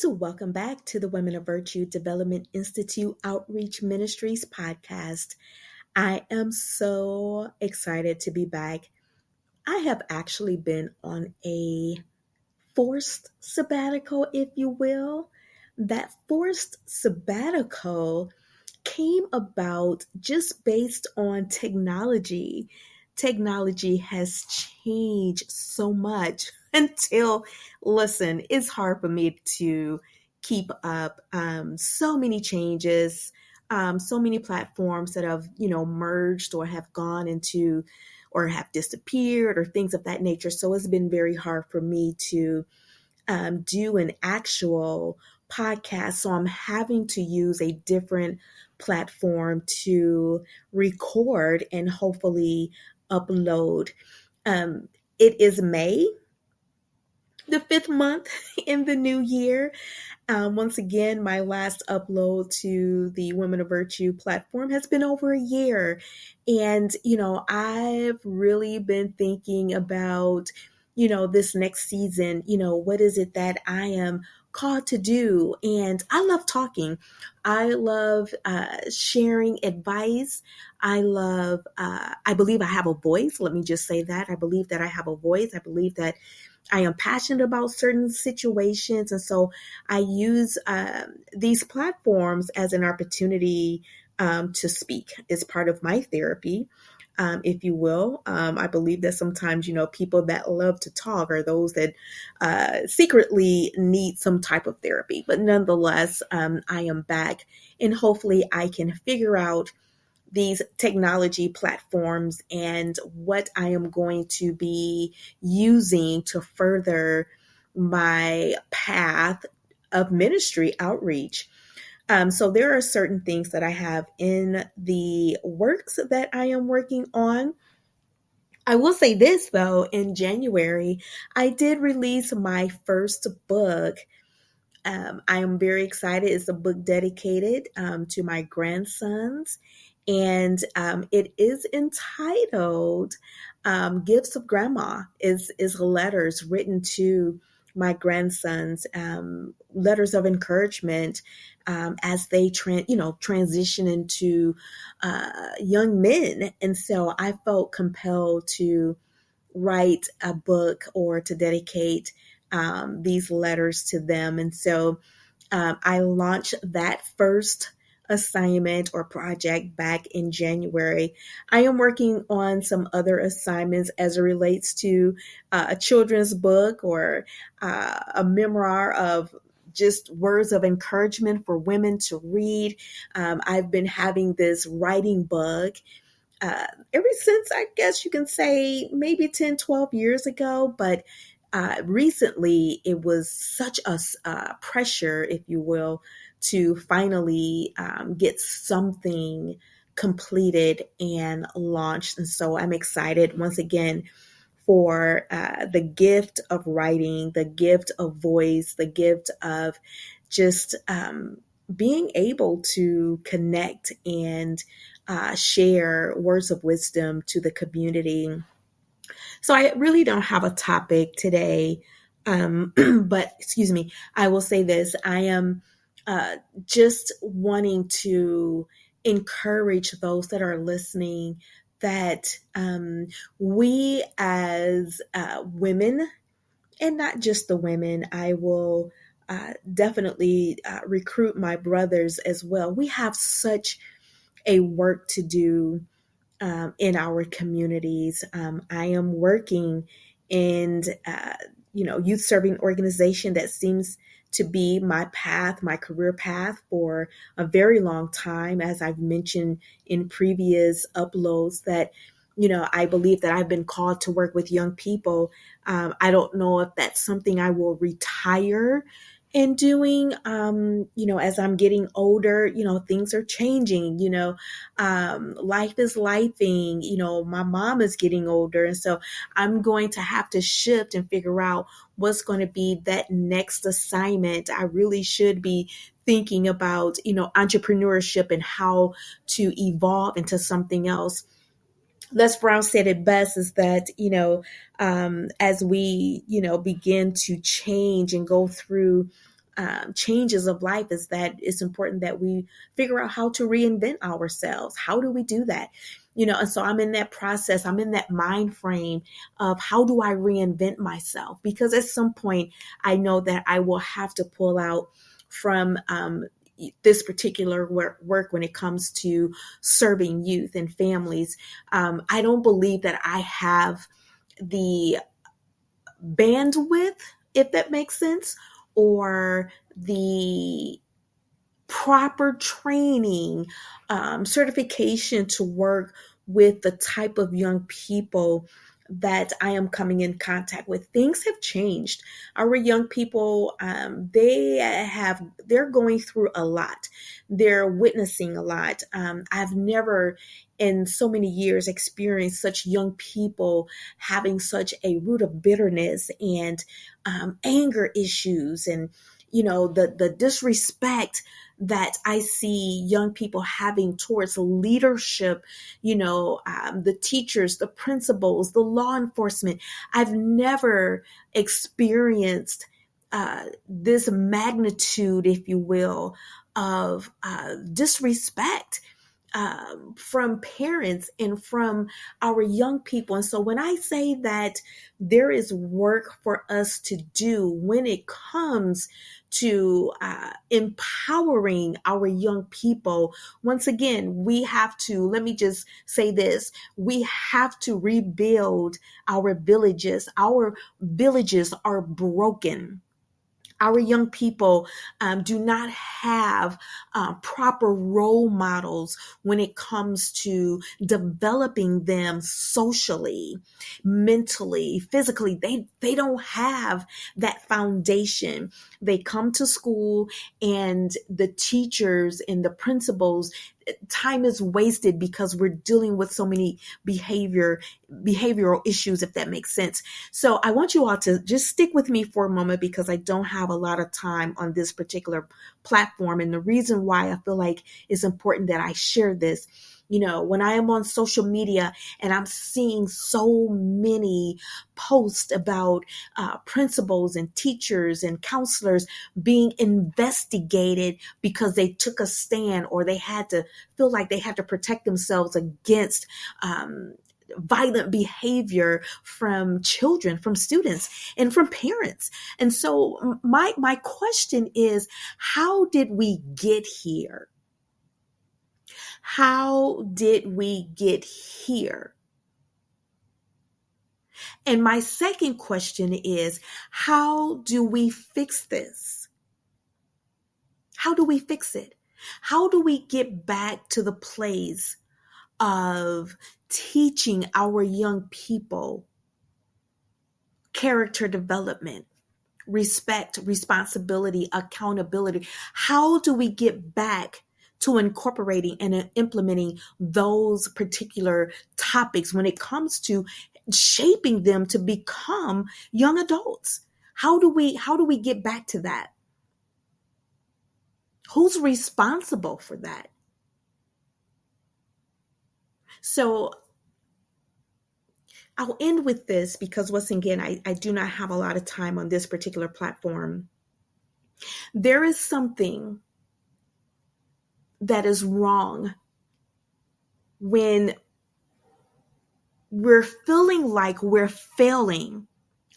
Welcome back to the Women of Virtue Development Institute Outreach Ministries podcast. I am so excited to be back. I have actually been on a forced sabbatical, if you will. That forced sabbatical came about just based on technology. Technology has changed so much listen, it's hard for me to keep up. So many changes, so many platforms that have, merged or have gone into or have disappeared or things of that nature. So it's been very hard for me to do an actual podcast. So I'm having to use a different platform to record and hopefully upload. It is May, the fifth month in the new year. Once again, my last upload to the Women of Virtue platform has been over a year. And, I've really been thinking about, this next season, what is it that I am called to do? And I love talking. I love sharing advice. I believe I have a voice. Let me just say that. I believe that I have a voice. I believe that I am passionate about certain situations. And so I use these platforms as an opportunity to speak. It's part of my therapy, if you will. I believe that sometimes, people that love to talk are those that secretly need some type of therapy. But nonetheless, I am back and hopefully I can figure out these technology platforms and what I am going to be using to further my path of ministry outreach. So there are certain things that I have in the works that I am working on. I will say this though, in January, I did release my first book. I am very excited. It's a book dedicated to my grandsons, and it is entitled "Gifts of Grandma." Is letters written to my grandsons, letters of encouragement as they transition into young men, and so I felt compelled to write a book or to dedicate these letters to them. And so I launched that first assignment or project back in January. I am working on some other assignments as it relates to a children's book or a memoir of just words of encouragement for women to read. I've been having this writing bug ever since, I guess you can say, maybe 10, 12 years ago. But recently, it was such a pressure, if you will, to finally get something completed and launched. And so I'm excited once again for the gift of writing, the gift of voice, the gift of just being able to connect and share words of wisdom to the community. So I really don't have a topic today, but excuse me, I will say this. I am just wanting to encourage those that are listening that we as women, and not just the women, I will definitely recruit my brothers as well. We have such a work to do in our communities. I am working in, youth serving organization that seems to be my path, my career path for a very long time. As I've mentioned in previous uploads that, I believe that I've been called to work with young people. I don't know if that's something I will retire in doing, as I'm getting older. Things are changing, life is lifing, my mom is getting older. And so I'm going to have to shift and figure out what's going to be that next assignment. I really should be thinking about, entrepreneurship and how to evolve into something else. Les Brown said it best is that, as we, begin to change and go through changes of life is that it's important that we figure out how to reinvent ourselves. How do we do that? And so I'm in that process. I'm in that mind frame of how do I reinvent myself? Because at some point I know that I will have to pull out from this particular work when it comes to serving youth and families. I don't believe that I have the bandwidth, if that makes sense, or the proper training, certification to work with the type of young people that I am coming in contact with. Things have changed. Our young people, they're going through a lot. They're witnessing a lot. I've never in so many years experienced such young people having such a root of bitterness and anger issues, and the disrespect that I see young people having towards leadership, the teachers, the principals, the law enforcement. I've never experienced this magnitude, if you will, of disrespect from parents and from our young people. And so when I say that there is work for us to do when it comes to empowering our young people, once again, we have to, let me just say this, we have to rebuild our villages. Our villages are broken. Our young people do not have proper role models when it comes to developing them socially, mentally, physically. They don't have that foundation. They come to school and the teachers and the principals, time is wasted because we're dealing with so many behavioral issues, if that makes sense. So I want you all to just stick with me for a moment because I don't have a lot of time on this particular platform. And the reason why I feel like it's important that I share this, when I am on social media and I'm seeing so many posts about principals and teachers and counselors being investigated because they took a stand or they had to feel like they had to protect themselves against violent behavior from children, from students, and from parents. And so my question is, how did we get here? How did we get here? And my second question is, how do we fix this? How do we fix it? How do we get back to the place of teaching our young people character development, respect, responsibility, accountability? How do we get back to incorporating and implementing those particular topics when it comes to shaping them to become young adults? How do we get back to that? Who's responsible for that? So I'll end with this because once again, I do not have a lot of time on this particular platform. There is something that is wrong when we're feeling like we're failing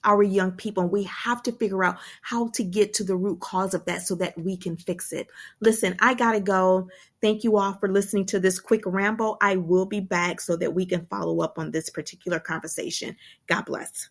our young people, and we have to figure out how to get to the root cause of that so that we can fix it. Listen, I gotta go. Thank you all for listening to this quick ramble. I will be back so that we can follow up on this particular conversation. God bless.